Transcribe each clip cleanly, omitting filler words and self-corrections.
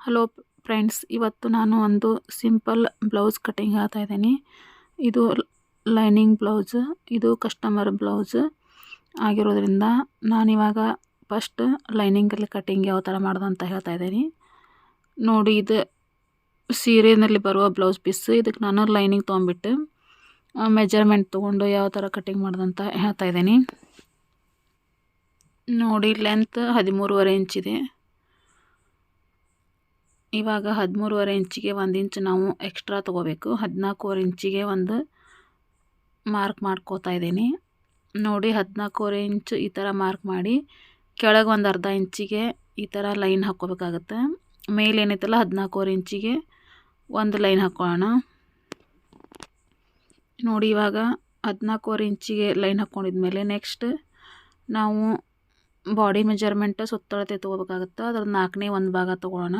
Hello friends, ಇವತ್ತು ನಾನು ಒಂದು ಸಿಂಪಲ್ ಬ್ಲೌಸ್ ಕಟಿಂಗ್ ಹೇಳ್ತಾ ಇದ್ದೀನಿ. ಇದು ಲೈನಿಂಗ್ ಬ್ಲೌಸ್, ಇದು ಕಸ್ಟಮರ್ ಬ್ಲೌಸ್ ಆಗಿರೋದ್ರಿಂದ ನಾನಿವಾಗ ಫಸ್ಟ್ ಲೈನಿಂಗಲ್ಲಿ ಕಟಿಂಗ್ ಯಾವ ಥರ ಮಾಡೋದು ಅಂತ ಹೇಳ್ತಾ ಇದ್ದೀನಿ. ನೋಡಿ, ಇದು ಸೀರೆಯಲ್ಲಿ ಬರುವ ಬ್ಲೌಸ್ ಪೀಸ್. ಇದಕ್ಕೆ ನಾನು ಲೈನಿಂಗ್ ತೊಗೊಂಡ್ಬಿಟ್ಟು ಮೆಜರ್ಮೆಂಟ್ ತೊಗೊಂಡು ಯಾವ ಥರ ಕಟಿಂಗ್ ಮಾಡೋದಂತ ಹೇಳ್ತಾ ಇದ್ದೀನಿ. ನೋಡಿ, ಲೆಂತ್ 13.5 ಇಂಚಿದೆ. ಇವಾಗ 13.5 ಇಂಚಿಗೆ 1 ಇಂಚ್ ನಾವು ಎಕ್ಸ್ಟ್ರಾ ತೊಗೋಬೇಕು. 14.5 ಇಂಚಿಗೆ ಒಂದು ಮಾರ್ಕ್ ಮಾಡ್ಕೋತಾ ಇದ್ದೀನಿ. ನೋಡಿ, 14.5 ಇಂಚ್ ಈ ಥರ ಮಾರ್ಕ್ ಮಾಡಿ ಕೆಳಗೆ ಒಂದು ಅರ್ಧ ಇಂಚಿಗೆ ಈ ಥರ ಲೈನ್ ಹಾಕ್ಕೋಬೇಕಾಗತ್ತೆ. ಮೇಲೇನೈತಲ್ಲ 14.5 ಇಂಚಿಗೆ ಒಂದು ಲೈನ್ ಹಾಕ್ಕೊಳ್ಳೋಣ. ನೋಡಿ, ಇವಾಗ 14.5 ಇಂಚಿಗೆ ಲೈನ್ ಹಾಕ್ಕೊಂಡಿದ್ಮೇಲೆ ನೆಕ್ಸ್ಟ್ ನಾವು ಬಾಡಿ ಮೆಜರ್ಮೆಂಟ್ ಸುತ್ತಳತೆ ತೊಗೋಬೇಕಾಗತ್ತೆ. ಅದ್ರ 4ನೇ ಒಂದು ಭಾಗ ತೊಗೊಳ್ಳೋಣ.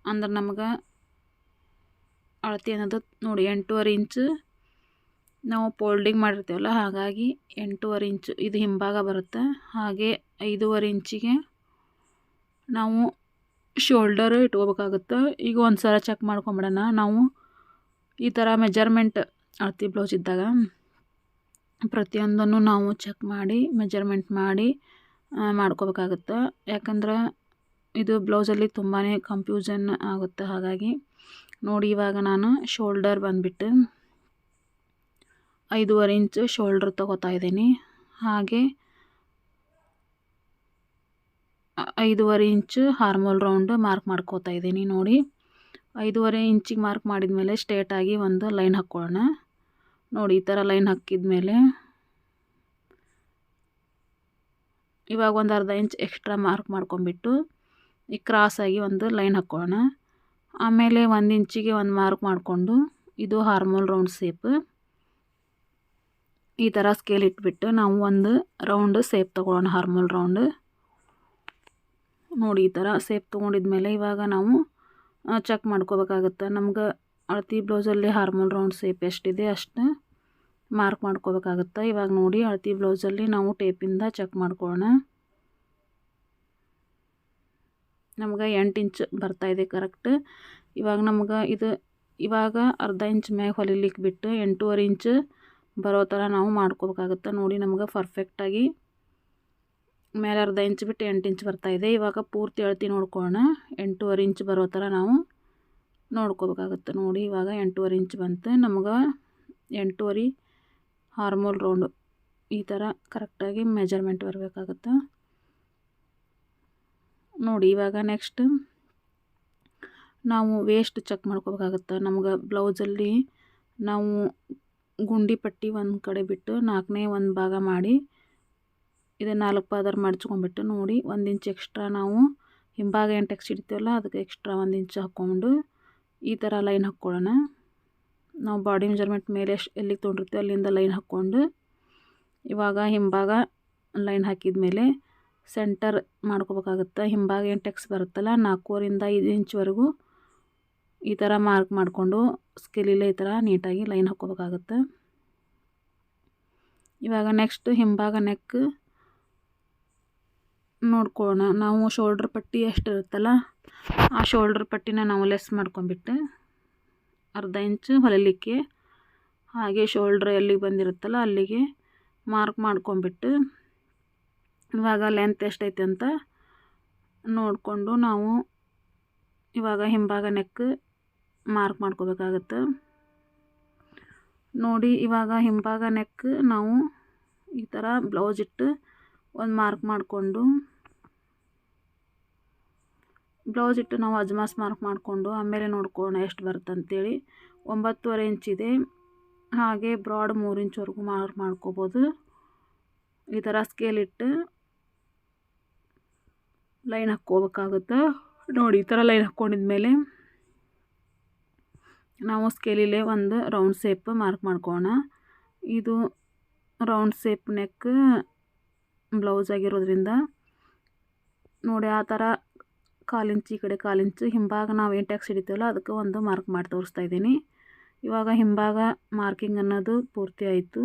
ಅಂದ್ರೆ ನಮಗೆ ಅಳತೆ ಅನ್ನೋದು ನೋಡಿ 8.5 ಇಂಚು ನಾವು ಫೋಲ್ಡಿಂಗ್ ಮಾಡಿರ್ತೀವಲ್ಲ, ಹಾಗಾಗಿ 8.5 ಇಂಚು ಇದು ಹಿಂಭಾಗ ಬರುತ್ತೆ. ಹಾಗೆ 5.5 ಇಂಚಿಗೆ ನಾವು ಶೋಲ್ಡರ್ ಇಟ್ಕೋಬೇಕಾಗುತ್ತೆ. ಈಗ ಒಂದು ಸಲ ಚೆಕ್ ಮಾಡ್ಕೊಂಬಿಡೋಣ. ನಾವು ಈ ಥರ ಮೆಜರ್ಮೆಂಟ್ ಅಳತೆ ಬ್ಲೌಸ್ ಇದ್ದಾಗ ಪ್ರತಿಯೊಂದನ್ನು ನಾವು ಚೆಕ್ ಮಾಡಿ ಮೆಜರ್ಮೆಂಟ್ ಮಾಡಿ ಮಾಡ್ಕೋಬೇಕಾಗುತ್ತೆ. ಯಾಕಂದ್ರೆ ಇದು ಬ್ಲೌಸಲ್ಲಿ ತುಂಬಾ ಕನ್ಫ್ಯೂಷನ್ ಆಗುತ್ತೆ. ಹಾಗಾಗಿ ನೋಡಿ, ಇವಾಗ ನಾನು ಶೋಲ್ಡರ್ ಬಂದುಬಿಟ್ಟು 5.5 ಇಂಚು ಶೋಲ್ಡರ್ ತೊಗೋತಾ ಇದ್ದೀನಿ. ಹಾಗೆ 5.5 ಇಂಚು ಹಾರ್ಮೋಲ್ ರೌಂಡ್ ಮಾರ್ಕ್ ಮಾಡ್ಕೋತಾ ಇದ್ದೀನಿ. ನೋಡಿ, 5.5 ಇಂಚಿಗೆ ಮಾರ್ಕ್ ಮಾಡಿದ್ಮೇಲೆ ಸ್ಟ್ರೇಟಾಗಿ ಒಂದು ಲೈನ್ ಹಾಕ್ಕೊಳ್ಳೋಣ. ನೋಡಿ, ಈ ಥರ ಲೈನ್ ಹಾಕಿದ್ಮೇಲೆ ಇವಾಗ ಒಂದು ಅರ್ಧ ಇಂಚ್ ಎಕ್ಸ್ಟ್ರಾ ಮಾರ್ಕ್ ಮಾಡ್ಕೊಂಬಿಟ್ಟು ಈ ಕ್ರಾಸಾಗಿ ಒಂದು ಲೈನ್ ಹಾಕ್ಕೊಳ್ಳೋಣ. ಆಮೇಲೆ 1 ಇಂಚಿಗೆ ಒಂದು ಮಾರ್ಕ್ ಮಾಡಿಕೊಂಡು ಇದು ಹಾರ್ಮೋಲ್ ರೌಂಡ್ ಸೇಪ್ ಈ ಥರ ಸ್ಕೇಲ್ ಇಟ್ಬಿಟ್ಟು ನಾವು ಒಂದು ರೌಂಡ್ ಸೇಪ್ ತೊಗೊಳ್ಳೋಣ. ಹಾರ್ಮೋಲ್ ರೌಂಡ್ ನೋಡಿ, ಈ ಥರ ಸೇಪ್ ತೊಗೊಂಡಿದ್ಮೇಲೆ ಇವಾಗ ನಾವು ಚೆಕ್ ಮಾಡ್ಕೋಬೇಕಾಗುತ್ತೆ. ನಮ್ಗೆ ಅಳತೆ ಬ್ಲೌಸಲ್ಲಿ ಹಾರ್ಮೋಲ್ ರೌಂಡ್ ಸೇಪ್ ಎಷ್ಟಿದೆ ಅಷ್ಟು ಮಾರ್ಕ್ ಮಾಡ್ಕೋಬೇಕಾಗುತ್ತೆ. ಇವಾಗ ನೋಡಿ, ಅಳತೆ ಬ್ಲೌಸಲ್ಲಿ ನಾವು ಟೇಪಿಂದ ಚೆಕ್ ಮಾಡ್ಕೊಳ್ಳೋಣ. ನಮ್ಗೆ 8 ಇಂಚ್ ಬರ್ತಾಯಿದೆ ಕರೆಕ್ಟ್. ಇವಾಗ ನಮ್ಗೆ ಇದು ಇವಾಗ ಅರ್ಧ ಇಂಚ್ ಮ್ಯಾಗ ಹೊಲಿಲಿಕ್ಕೆ ಬಿಟ್ಟು 8.5 ಇಂಚ್ ಬರೋ ಥರ ನಾವು ಮಾಡ್ಕೋಬೇಕಾಗುತ್ತೆ. ನೋಡಿ, ನಮ್ಗೆ ಪರ್ಫೆಕ್ಟಾಗಿ ಮೇಲೆ ಅರ್ಧ ಇಂಚ್ ಬಿಟ್ಟು 8 ಇಂಚ್ ಬರ್ತಾಯಿದೆ. ಇವಾಗ ಪೂರ್ತಿ ಅಳತೆ ನೋಡ್ಕೊಳ್ಳೋಣ. 8.5 ಇಂಚ್ ಬರೋ ಥರ ನಾವು ನೋಡ್ಕೋಬೇಕಾಗುತ್ತೆ. ನೋಡಿ, ಇವಾಗ 8.5 ಇಂಚ್ ಬಂತು. ನಮ್ಗೆ 8.5 ಹಾರ್ಮೋಲ್ ರೌಂಡು ಈ ಥರ ಕರೆಕ್ಟಾಗಿ ಮೆಜರ್ಮೆಂಟ್ ಬರಬೇಕಾಗುತ್ತೆ. ನೋಡಿ, ಇವಾಗ ನೆಕ್ಸ್ಟ್ ನಾವು ವೇಸ್ಟ್ ಚೆಕ್ ಮಾಡ್ಕೋಬೇಕಾಗುತ್ತೆ. ನಮ್ಗೆ ಬ್ಲೌಸಲ್ಲಿ ನಾವು ಗುಂಡಿ ಪಟ್ಟಿ ಒಂದು ಕಡೆ ಬಿಟ್ಟು 4ನೇ ಒಂದು ಭಾಗ ಮಾಡಿ ಇದು 4 ಪಾದರ ಮಡ್ಚ್ಕೊಂಡ್ಬಿಟ್ಟು ನೋಡಿ 1 ಇಂಚ್ ಎಕ್ಸ್ಟ್ರಾ ನಾವು ಹಿಂಭಾಗ ಏನು ಟೆಕ್ಸ್ ಇಡ್ತೀವಲ್ಲ ಅದಕ್ಕೆ ಎಕ್ಸ್ಟ್ರಾ 1 ಇಂಚ್ ಹಾಕ್ಕೊಂಡು ಈ ಥರ ಲೈನ್ ಹಾಕ್ಕೊಳ್ಳೋಣ. ನಾವು ಬಾಡಿ ಮೆಜರ್ಮೆಂಟ್ ಮೇಲೆ ಎಲ್ಲಿಗೆ ತೊಗೊಂಡಿರ್ತೀವಿ ಅಲ್ಲಿಂದ ಲೈನ್ ಹಾಕ್ಕೊಂಡು ಇವಾಗ ಹಿಂಭಾಗ ಲೈನ್ ಹಾಕಿದ್ಮೇಲೆ ಸೆಂಟರ್ ಮಾಡ್ಕೋಬೇಕಾಗುತ್ತೆ. ಹಿಂಭಾಗ ಏನು ಟೆಕ್ಸ್ ಬರುತ್ತಲ್ಲ 4.5 ಇಂದ 5 ಇಂಚ್ವರೆಗೂ ಈ ಥರ ಮಾರ್ಕ್ ಮಾಡಿಕೊಂಡು ಸ್ಕೇಲಿಲ್ಲ ಈ ಥರ ನೀಟಾಗಿ ಲೈನ್ ಹಾಕ್ಕೋಬೇಕಾಗುತ್ತೆ. ಇವಾಗ ನೆಕ್ಸ್ಟ್ ಹಿಂಭಾಗ ನೆಕ್ ನೋಡ್ಕೊಳ್ಳೋಣ. ನಾವು ಶೋಲ್ಡ್ರ್ ಪಟ್ಟಿ ಎಷ್ಟಿರುತ್ತಲ್ಲ ಆ ಶೋಲ್ಡ್ರ್ ಪಟ್ಟಿನ ನಾವು ಲೆಸ್ ಮಾಡ್ಕೊಂಬಿಟ್ಟು ಅರ್ಧ ಇಂಚು ಹೊಲಿಲಿಕ್ಕೆ ಹಾಗೆ ಶೋಲ್ಡ್ರ್ ಎಲ್ಲಿಗೆ ಬಂದಿರುತ್ತಲ್ಲ ಅಲ್ಲಿಗೆ ಮಾರ್ಕ್ ಮಾಡ್ಕೊಂಬಿಟ್ಟು ಇವಾಗ ಲೆಂತ್ ಎಷ್ಟೈತೆ ಅಂತ ನೋಡಿಕೊಂಡು ನಾವು ಇವಾಗ ಹಿಂಭಾಗ ನೆಕ್ ಮಾರ್ಕ್ ಮಾಡ್ಕೋಬೇಕಾಗತ್ತೆ. ನೋಡಿ, ಇವಾಗ ಹಿಂಭಾಗ ನೆಕ್ ನಾವು ಈ ಥರ ಬ್ಲೌಸ್ ಇಟ್ಟು ಒಂದು ಮಾರ್ಕ್ ಮಾಡಿಕೊಂಡು ಬ್ಲೌಸ್ ಇಟ್ಟು ನಾವು ಅಜ್ಮಾಸ್ ಮಾರ್ಕ್ ಮಾಡಿಕೊಂಡು ಆಮೇಲೆ ನೋಡ್ಕೊಳ್ಳೋಣ ಎಷ್ಟು ಬರುತ್ತೆ ಅಂತೇಳಿ. 9.5 ಇಂಚಿದೆ. ಹಾಗೆ ಬ್ರಾಡ್ 3 ಇಂಚ್ವರೆಗೂ ಮಾರ್ಕ್ ಮಾಡ್ಕೋಬೋದು. ಈ ಥರ ಸ್ಕೇಲ್ ಇಟ್ಟು ಲೈನ್ ಹಾಕ್ಕೋಬೇಕಾಗುತ್ತೆ. ನೋಡಿ, ಈ ಥರ ಲೈನ್ ಹಾಕ್ಕೊಂಡಿದ್ಮೇಲೆ ನಾವು ಸ್ಕೇಲಿಲ್ಲೇ ಒಂದು ರೌಂಡ್ ಸೇಪ್ ಮಾರ್ಕ್ ಮಾಡ್ಕೊಳ್ಳೋಣ. ಇದು ರೌಂಡ್ ಸೇಪ್ ನೆಕ್ ಬ್ಲೌಸ್ ಆಗಿರೋದ್ರಿಂದ ನೋಡಿ ಆ ಥರ 1/4 ಇಂಚ್ ಈ ಕಡೆ 1/4 ಇಂಚ್ ಹಿಂಭಾಗ ನಾವು ಏನು ಟೆಕ್ಸ್ ಹಿಡಿತೀವಲ್ಲ ಅದಕ್ಕೆ ಒಂದು ಮಾರ್ಕ್ ಮಾಡಿ ತೋರಿಸ್ತಾ ಇದ್ದೀನಿ. ಇವಾಗ ಹಿಂಭಾಗ ಮಾರ್ಕಿಂಗ್ ಅನ್ನೋದು ಪೂರ್ತಿ ಆಯಿತು.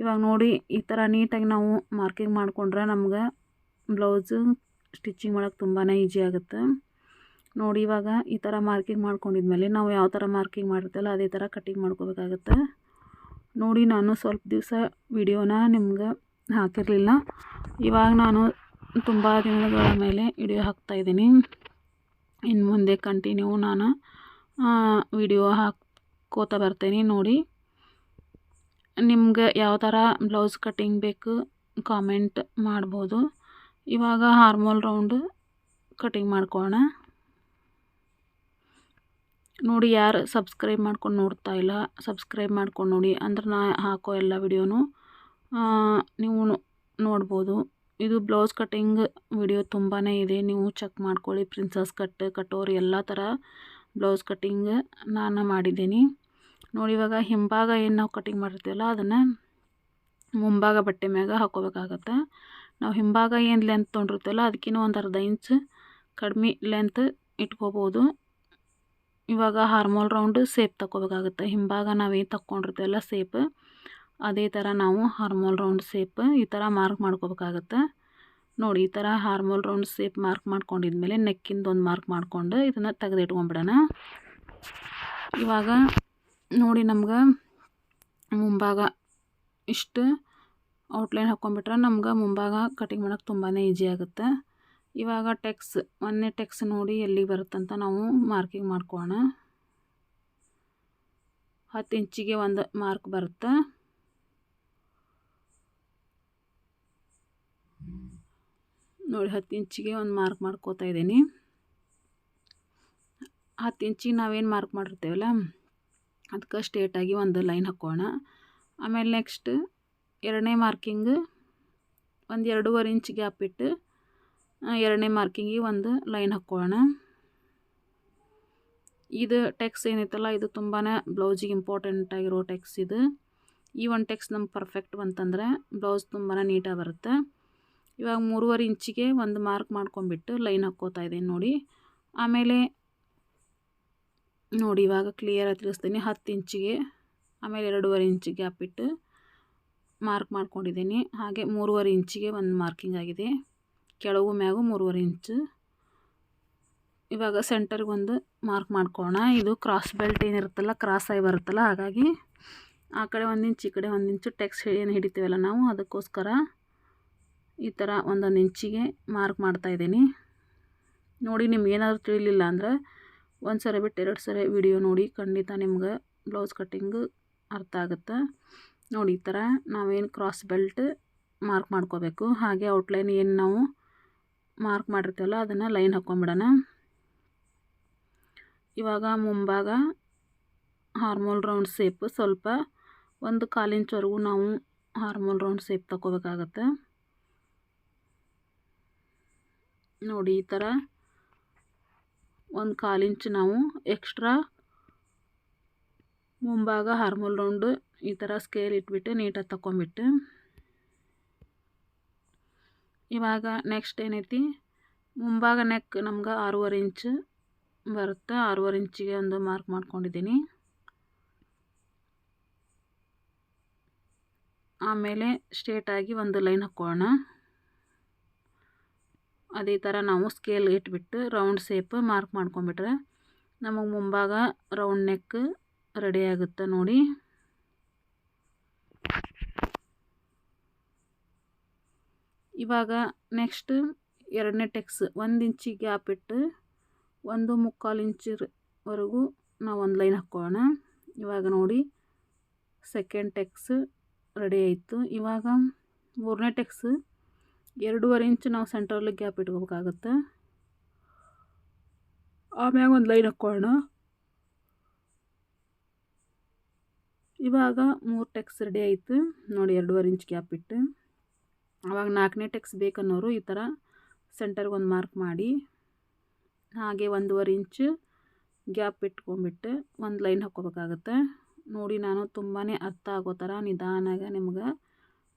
ಇವಾಗ ನೋಡಿ, ಈ ಥರ ನೀಟಾಗಿ ನಾವು ಮಾರ್ಕಿಂಗ್ ಮಾಡಿಕೊಂಡ್ರೆ ನಮ್ಗೆ ಬ್ಲೌಸು ಸ್ಟಿಚಿಂಗ್ ಮಾಡೋಕ್ಕೆ ತುಂಬಾ ಈಸಿ ಆಗುತ್ತೆ. ನೋಡಿ ಇವಾಗ ಈ ಥರ ಮಾರ್ಕಿಂಗ್ ಮಾಡ್ಕೊಂಡಿದ್ಮೇಲೆ ನಾವು ಯಾವ ಥರ ಮಾರ್ಕಿಂಗ್ ಮಾಡಿರ್ತಲ್ಲ ಅದೇ ಥರ ಕಟ್ಟಿಂಗ್ ಮಾಡ್ಕೋಬೇಕಾಗತ್ತೆ. ನೋಡಿ ನಾನು ಸ್ವಲ್ಪ ದಿವಸ ವಿಡಿಯೋನ ನಿಮ್ಗೆ ಹಾಕಿರಲಿಲ್ಲ. ಇವಾಗ ನಾನು ತುಂಬ ದಿನಗಳ ಮೇಲೆ ವಿಡಿಯೋ ಹಾಕ್ತಾಯಿದ್ದೀನಿ. ಇನ್ನು ಮುಂದೆ ಕಂಟಿನ್ಯೂ ನಾನು ವಿಡಿಯೋ ಹಾಕ್ಕೋತಾ ಬರ್ತೀನಿ. ನೋಡಿ ನಿಮ್ಗೆ ಯಾವ ಥರ ಬ್ಲೌಸ್ ಕಟ್ಟಿಂಗ್ ಬೇಕು ಕಾಮೆಂಟ್ ಮಾಡ್ಬೋದು. ಇವಾಗ ಹಾರ್ಮೋಲ್ ರೌಂಡ್ ಕಟ್ಟಿಂಗ್ ಮಾಡ್ಕೊಳ್ಳೋಣ. ನೋಡಿ ಯಾರು ಸಬ್ಸ್ಕ್ರೈಬ್ ಮಾಡ್ಕೊಂಡು ನೋಡ್ತಾ ಇಲ್ಲ ಸಬ್ಸ್ಕ್ರೈಬ್ ಮಾಡ್ಕೊಂಡು ನೋಡಿ, ಅಂದ್ರೆ ನಾ ಹಾಕೋ ಎಲ್ಲ ವಿಡಿಯೋನು ನೀವು ನೋಡ್ಬೋದು. ಇದು ಬ್ಲೌಸ್ ಕಟ್ಟಿಂಗ್ ವಿಡಿಯೋ ತುಂಬಾ ಇದೆ, ನೀವು ಚೆಕ್ ಮಾಡ್ಕೊಳ್ಳಿ. ಪ್ರಿನ್ಸಸ್ ಕಟ್, ಕಟೋರಿ ಎಲ್ಲ ಥರ ಬ್ಲೌಸ್ ಕಟ್ಟಿಂಗ್ ನಾನು ಮಾಡಿದ್ದೀನಿ. ನೋಡಿ ಇವಾಗ ಹಿಂಭಾಗ ಏನು ನಾವು ಕಟ್ಟಿಂಗ್ ಮಾಡಿರ್ತೀವಲ್ಲ ಅದನ್ನು ಮುಂಭಾಗ ಬಟ್ಟೆ ಮ್ಯಾಗ ಹಾಕೋಬೇಕಾಗತ್ತೆ. ನಾವು ಹಿಂಭಾಗ ಏನು ಲೆಂತ್ ತೊಗೊಂಡಿರ್ತೀವಲ್ಲ ಅದಕ್ಕಿಂತ ಒಂದು ಅರ್ಧ ಇಂಚ್ ಕಡಿಮೆ ಲೆಂತ್ ಇಟ್ಕೋಬೋದು. ಇವಾಗ ಹಾರ್ಮೋಲ್ ರೌಂಡ್ ಸೇಪ್ ತಗೋಬೇಕಾಗುತ್ತೆ. ಹಿಂಭಾಗ ನಾವೇನು ತಗೊಂಡಿರ್ತೀವಲ್ಲ ಸೇಪ್, ಅದೇ ಥರ ನಾವು ಹಾರ್ಮೋಲ್ ರೌಂಡ್ ಸೇಪ್ ಈ ಥರ ಮಾರ್ಕ್ ಮಾಡ್ಕೋಬೇಕಾಗತ್ತೆ. ನೋಡಿ ಈ ಥರ ಹಾರ್ಮೋಲ್ ರೌಂಡ್ ಸೇಪ್ ಮಾರ್ಕ್ ಮಾಡ್ಕೊಂಡಿದ್ಮೇಲೆ ನೆಕ್ಕಿಂದ ಒಂದು ಮಾರ್ಕ್ ಮಾಡ್ಕೊಂಡು ಇದನ್ನು ತೆಗೆದಿಟ್ಕೊಂಡ್ಬಿಡೋಣ. ಇವಾಗ ನೋಡಿ ನಮ್ಗೆ ಮುಂಭಾಗ ಇಷ್ಟು ಔಟ್ಲೈನ್ ಹಾಕ್ಕೊಂಡ್ಬಿಟ್ರೆ ನಮ್ಗೆ ಮುಂಭಾಗ ಕಟಿಂಗ್ ಮಾಡೋಕ್ಕೆ ತುಂಬಾ ಈಸಿ ಆಗುತ್ತೆ. ಇವಾಗ ಟೆಕ್ಸ್ ಒಂದನೇ ಟೆಕ್ಸ್ ನೋಡಿ ಎಲ್ಲಿ ಬರುತ್ತಂತ ನಾವು ಮಾರ್ಕಿಂಗ್ ಮಾಡ್ಕೊಳ್ಳೋಣ. 10 ಇಂಚಿಗೆ ಒಂದು ಮಾರ್ಕ್ ಬರುತ್ತೆ. ನೋಡಿ 10 ಇಂಚಿಗೆ ಒಂದು ಮಾರ್ಕ್ ಮಾಡ್ಕೋತಾ ಇದ್ದೀನಿ. 10 ಇಂಚಿಗೆ ನಾವೇನು ಮಾರ್ಕ್ ಮಾಡಿರ್ತೀವಲ್ಲ ಅದಕ್ಕೆ ಸ್ಟ್ರೇಟಾಗಿ ಒಂದು ಲೈನ್ ಹಾಕೋಣ. ಆಮೇಲೆ ನೆಕ್ಸ್ಟ್ ಎರಡನೇ ಮಾರ್ಕಿಂಗ್ ಒಂದು 2.5 ಇಂಚ್ ಗ್ಯಾಪ್ ಇಟ್ಟು ಎರಡನೇ ಮಾರ್ಕಿಂಗಿಗೆ ಒಂದು ಲೈನ್ ಹಾಕ್ಕೊಳ್ಳೋಣ. ಇದು ಟೆಕ್ಸ್ ಏನೈತಲ್ಲ ಇದು ತುಂಬಾ ಬ್ಲೌಸಿಗೆ ಇಂಪಾರ್ಟೆಂಟ್ ಆಗಿರೋ ಟೆಕ್ಸ್ ಇದು. ಈ ಒಂದು ಟೆಕ್ಸ್ ನಮ್ಗೆ ಪರ್ಫೆಕ್ಟ್ ಬಂತಂದರೆ ಬ್ಲೌಸ್ ತುಂಬಾ ನೀಟಾಗಿ ಬರುತ್ತೆ. ಇವಾಗ 3.5 ಇಂಚಿಗೆ ಒಂದು ಮಾರ್ಕ್ ಮಾಡ್ಕೊಂಬಿಟ್ಟು ಲೈನ್ ಹಾಕ್ಕೋತಾ ಇದ್ದೀನಿ ನೋಡಿ. ಆಮೇಲೆ ನೋಡಿ ಇವಾಗ ಕ್ಲಿಯರಾಗಿ ತಿಳಿಸ್ತೀನಿ. 10 ಇಂಚಿಗೆ ಆಮೇಲೆ 2.5 ಇಂಚ್ ಗ್ಯಾಪ್ ಇಟ್ಟು ಮಾರ್ಕ್ ಮಾಡ್ಕೊಂಡಿದ್ದೀನಿ. ಹಾಗೆ 3.5 ಇಂಚಿಗೆ ಒಂದು ಮಾರ್ಕಿಂಗ್ ಆಗಿದೆ, ಕೆಳಗೂ ಮ್ಯಾಗೂ 3.5 ಇಂಚು. ಇವಾಗ ಸೆಂಟರ್ಗೆ ಒಂದು ಮಾರ್ಕ್ ಮಾಡ್ಕೊಳ್ಳೋಣ. ಇದು ಕ್ರಾಸ್ ಬೆಲ್ಟ್ ಏನಿರುತ್ತಲ್ಲ ಕ್ರಾಸ್ ಆಗಿ ಬರುತ್ತಲ್ಲ, ಹಾಗಾಗಿ ಆ ಕಡೆ 1 ಇಂಚ್ ಈ ಕಡೆ 1 ಇಂಚು ಟೆಕ್ಸ್ ಏನು ಹಿಡಿತೀವಲ್ಲ ನಾವು ಅದಕ್ಕೋಸ್ಕರ ಈ ಥರ 1 ಇಂಚಿಗೆ ಮಾರ್ಕ್ ಮಾಡ್ತಾಯಿದ್ದೀನಿ. ನೋಡಿ ನಿಮ್ಗೆ ಏನಾದರೂ ತಿಳಿಲಿಲ್ಲ ಅಂದರೆ ಒಂದು ಸರಿ ಬಿಟ್ಟು 2 ಸರಿ ವಿಡಿಯೋ ನೋಡಿ, ಖಂಡಿತ ನಿಮ್ಗೆ ಬ್ಲೌಸ್ ಕಟ್ಟಿಂಗು ಅರ್ಥ ಆಗುತ್ತೆ. ನೋಡಿ ಈ ಥರ ನಾವೇನು ಕ್ರಾಸ್ ಬೆಲ್ಟ್ ಮಾರ್ಕ್ ಮಾಡ್ಕೋಬೇಕು. ಹಾಗೆ ಔಟ್ಲೈನ್ ಏನು ನಾವು ಮಾರ್ಕ್ ಮಾಡಿರ್ತೀವಲ್ಲ ಅದನ್ನು ಲೈನ್ ಹಾಕ್ಕೊಂಬಿಡೋಣ. ಇವಾಗ ಮುಂಭಾಗ ಹಾರ್ಮೋಲ್ ರೌಂಡ್ ಸೇಪ್ ಸ್ವಲ್ಪ 1/4 ಇಂಚ್ವರೆಗೂ ನಾವು ಹಾರ್ಮೋಲ್ ರೌಂಡ್ ಸೇಪ್ ತಗೋಬೇಕಾಗತ್ತೆ. ನೋಡಿ ಈ ಥರ 1/4 ಇಂಚ್ ನಾವು ಎಕ್ಸ್ಟ್ರಾ ಮುಂಭಾಗ ಹಾರ್ಮೋಲ್ ರೌಂಡ್ ಈ ಥರ ಸ್ಕೇಲ್ ಇಟ್ಬಿಟ್ಟು ನೀಟಾಗಿ ತಗೊಂಬಿಟ್ಟು ಇವಾಗ ನೆಕ್ಸ್ಟ್ ಏನೈತಿ ಮುಂಭಾಗ ನೆಕ್ ನಮ್ಗೆ 6.5 ಇಂಚ್ ಬರುತ್ತೆ. 6.5 ಇಂಚಿಗೆ ಒಂದು ಮಾರ್ಕ್ ಮಾಡ್ಕೊಂಡಿದ್ದೀನಿ. ಆಮೇಲೆ ಸ್ಟ್ರೇಟಾಗಿ ಒಂದು ಲೈನ್ ಹಾಕ್ಕೊಳ್ಳೋಣ. ಅದೇ ಥರ ನಾವು ಸ್ಕೇಲ್ ಇಟ್ಬಿಟ್ಟು ರೌಂಡ್ ಸೇಪ್ ಮಾರ್ಕ್ ಮಾಡ್ಕೊಂಬಿಟ್ರೆ ನಮಗೆ ಮುಂಭಾಗ ರೌಂಡ್ ನೆಕ್ ರೆಡಿ ಆಗುತ್ತೆ ನೋಡಿ. ಇವಾಗ ನೆಕ್ಸ್ಟ್ ಎರಡನೇ ಟೆಕ್ಸ್ 1 ಇಂಚಿ ಗ್ಯಾಪ್ ಇಟ್ಟು 1/4 ಇಂಚ್ವರೆಗೂ ನಾವು ಒಂದು ಲೈನ್ ಹಾಕ್ಕೊಳ್ಳೋಣ. ಇವಾಗ ನೋಡಿ ಸೆಕೆಂಡ್ ಟೆಕ್ಸ್ ರೆಡಿ ಆಯಿತು. ಇವಾಗ ಮೂರನೇ ಟೆಕ್ಸ್ 2.5 ಇಂಚ್ ನಾವು ಸೆಂಟ್ರಲ್ಲಿ ಗ್ಯಾಪ್ ಇಟ್ಕೋಬೇಕಾಗತ್ತೆ. ಆಮ್ಯಾಗ ಒಂದು ಲೈನ್ ಹಾಕ್ಕೊಳ್ಳೋಣ. ಇವಾಗ 3 ಟೆಕ್ಸ್ ರೆಡಿ ಆಯಿತು ನೋಡಿ 2.5 ಇಂಚ್ ಗ್ಯಾಪ್ ಇಟ್ಟು. ಆವಾಗ 4ನೇ ಟೆಕ್ಸ್ ಬೇಕನ್ನೋರು ಈ ಥರ ಸೆಂಟರ್ಗೆ ಒಂದು ಮಾರ್ಕ್ ಮಾಡಿ ಹಾಗೆ 1.5 ಇಂಚ್ ಗ್ಯಾಪ್ ಇಟ್ಕೊಂಡ್ಬಿಟ್ಟು ಒಂದು ಲೈನ್ ಹಾಕ್ಕೋಬೇಕಾಗತ್ತೆ. ನೋಡಿ ನಾನು ತುಂಬಾ ಅರ್ಥ ಆಗೋ ಥರ ನಿಧಾನಾಗಿ ನಿಮ್ಗೆ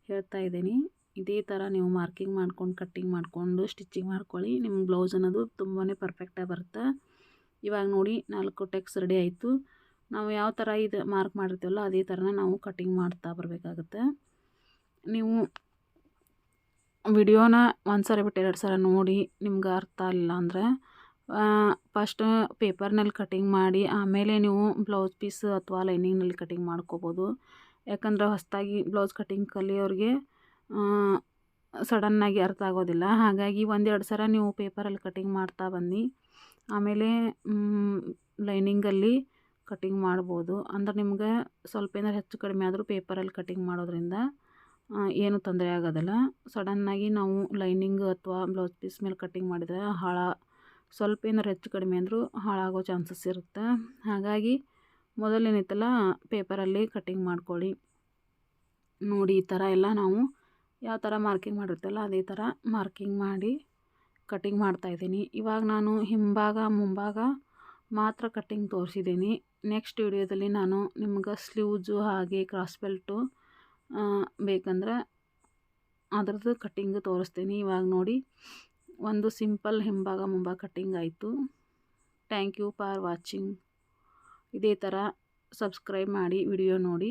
ಹೇಳ್ತಾ ಇದ್ದೀನಿ. ಇದೇ ಥರ ನೀವು ಮಾರ್ಕಿಂಗ್ ಮಾಡ್ಕೊಂಡು ಕಟ್ಟಿಂಗ್ ಮಾಡಿಕೊಂಡು ಸ್ಟಿಚಿಂಗ್ ಮಾಡ್ಕೊಳ್ಳಿ, ನಿಮ್ಮ ಬ್ಲೌಸ್ ಅನ್ನೋದು ತುಂಬಾ ಪರ್ಫೆಕ್ಟಾಗಿ ಬರುತ್ತೆ. ಇವಾಗ ನೋಡಿ 4 ಟೆಕ್ಸ್ ರೆಡಿ ಆಯಿತು. ನಾವು ಯಾವ ಥರ ಇದು ಮಾರ್ಕ್ ಮಾಡಿರ್ತೀವಲ್ಲ ಅದೇ ಥರನ ನಾವು ಕಟ್ಟಿಂಗ್ ಮಾಡ್ತಾ ಬರಬೇಕಾಗುತ್ತೆ. ನೀವು ವಿಡಿಯೋನ 1 ಸರಿ ಬಿಟ್ಟು 2 ಸರಿ ನೋಡಿ ನಿಮ್ಗೆ ಅರ್ಥ ಇಲ್ಲ ಅಂದರೆ ಫಸ್ಟ್ ಪೇಪರ್ನಲ್ಲಿ ಕಟಿಂಗ್ ಮಾಡಿ ಆಮೇಲೆ ನೀವು ಬ್ಲೌಸ್ ಪೀಸ್ ಅಥವಾ ಲೈನಿಂಗ್ನಲ್ಲಿ ಕಟಿಂಗ್ ಮಾಡ್ಕೋಬೋದು. ಯಾಕಂದ್ರೆ ಹೊಸದಾಗಿ ಬ್ಲೌಸ್ ಕಟಿಂಗ್ ಕಲಿಯೋರಿಗೆ ಸಡನ್ನಾಗಿ ಅರ್ಥ ಆಗೋದಿಲ್ಲ. ಹಾಗಾಗಿ ಒಂದೆರಡು ಸಲ ನೀವು ಪೇಪರಲ್ಲಿ ಕಟಿಂಗ್ ಮಾಡ್ತಾ ಬನ್ನಿ, ಆಮೇಲೆ ಲೈನಿಂಗಲ್ಲಿ ಕಟಿಂಗ್ ಮಾಡ್ಬೋದು. ಅಂದ್ರೆ ನಿಮ್ಗೆ ಸ್ವಲ್ಪ ಏನಾರು ಹೆಚ್ಚು ಕಡಿಮೆ ಆದರೂ ಪೇಪರಲ್ಲಿ ಕಟಿಂಗ್ ಮಾಡೋದ್ರಿಂದ ಏನೂ ತೊಂದರೆ ಆಗೋದಿಲ್ಲ. ಸಡನ್ನಾಗಿ ನಾವು ಲೈನಿಂಗ್ ಅಥವಾ ಬ್ಲೌಸ್ ಪೀಸ್ ಮೇಲೆ ಕಟಿಂಗ್ ಮಾಡಿದರೆ ಸ್ವಲ್ಪ ಏನಾರು ಹೆಚ್ಚು ಕಡಿಮೆ ಅಂದರೂ ಹಾಳಾಗೋ ಚಾನ್ಸಸ್ ಇರುತ್ತೆ. ಹಾಗಾಗಿ ಮೊದಲೇನೈತಲ್ಲ ಪೇಪರಲ್ಲಿ ಕಟಿಂಗ್ ಮಾಡ್ಕೊಳ್ಳಿ. ನೋಡಿ ಈ ಥರ ಎಲ್ಲ ನಾವು ಯಾವ ಥರ ಮಾರ್ಕಿಂಗ್ ಮಾಡಿರ್ತಲ್ಲ ಅದೇ ಥರ ಮಾರ್ಕಿಂಗ್ ಮಾಡಿ ಕಟಿಂಗ್ ಮಾಡ್ತಾಯಿದ್ದೀನಿ. ಇವಾಗ ನಾನು ಹಿಂಭಾಗ ಮುಂಭಾಗ ಮಾತ್ರ ಕಟಿಂಗ್ ತೋರಿಸಿದ್ದೀನಿ. ನೆಕ್ಸ್ಟ್ ವಿಡಿಯೋದಲ್ಲಿ ನಾನು ನಿಮ್ಗೆ ಸ್ಲೀವ್ಸು ಹಾಗೆ ಕ್ರಾಸ್ ಬೆಲ್ಟು ಬೇಕಂದ್ರೆ ಅದರದ್ದು ಕಟಿಂಗ್ ತೋರಿಸ್ತೀನಿ. ಇವಾಗ ನೋಡಿ ಒಂದು ಸಿಂಪಲ್ ಹಿಂಭಾಗ ಮುಂಭಾಗ ಕಟಿಂಗ್ ಆಯಿತು. Thank you for watching. ಇದೇ ಥರ ಸಬ್ಸ್ಕ್ರೈಬ್ ಮಾಡಿ ವಿಡಿಯೋ ನೋಡಿ.